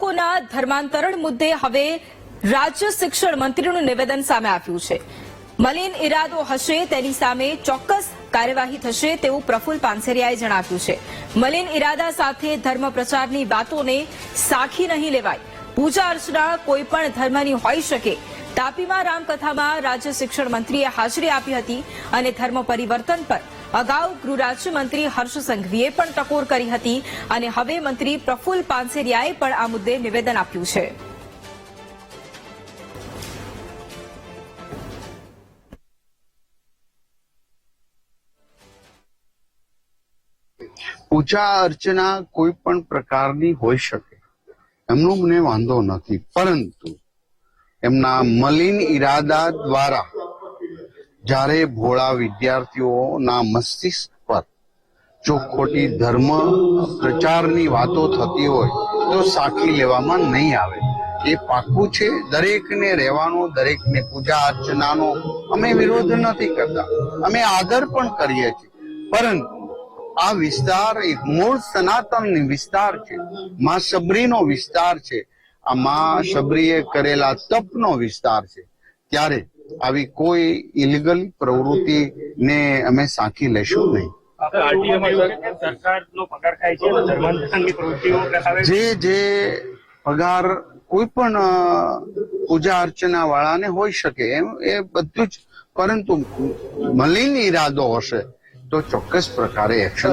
બાળકોના ધર્માંતરણ મુદ્દે હવે રાજ્ય શિક્ષણ મંત્રીનું નિવેદન સામે આવ્યું છે। મલિન ઇરાદો હશે તેની સામે ચોક્કસ કાર્યવાહી થશે તેવું પ્રફુલ્લ પાનસેરિયાએ જણાવ્યું છે। મલિન ઇરાદા સાથે ધર્મ પ્રચારની વાતોને સાખી નહીં લેવાય। પૂજા અર્ચના કોઈપણ ધર્મની હોઈ શકે। તાપીમાં રામકથામાં રાજ્ય શિક્ષણ મંત્રીએ હાજરી આપી હતી અને ધર્મ પરિવર્તન પર અગાઉ ગૃહ રાજ્યમંત્રી હર્ષ સંઘવીએ પણ ટકોર કરી હતી અને હવે મંત્રી પ્રફુલ્લ પાનસેરિયાએ પણ આ મુદ્દે નિવેદન આપ્યું છે। પૂજા અર્ચના કોઈ પણ પ્રકારની હોઈ શકે એમનો મને વાંધો નથી, પરંતુ એમના મલિન ઇરાદા દ્વારા જ્યારે ભોળા વિદ્યાર્થીઓના મસ્તિષ્ક પર જો ખોટી ધર્મ પ્રચારની વાતો થતી હોય તો સાખી લેવામાં નહીં આવે। એ પાકું છે, દરેકને રહેવાનો, દરેકને પૂજા અર્ચનાનો અમે વિરોધ નથી કરતા, અમે આદર પણ કરીએ છીએ, પરંતુ આ વિસ્તાર એક મૂળ સનાતન વિસ્તાર છે, માં શબરીનો વિસ્તાર છે, આ માં શબરીએ કરેલા તપનો વિસ્તાર છે, ત્યારે આવી કોઈ ઇલીગલ પ્રવૃત્તિને અમે સાંખી લેશું નહીં। જે પગાર કોઈ પણ પૂજા અર્ચના વાળાને હોઈ શકે એમ એ બધું જ, પરંતુ મલિન ઈરાદો હશે તો ચોક્કસ પ્રકારે એક્શન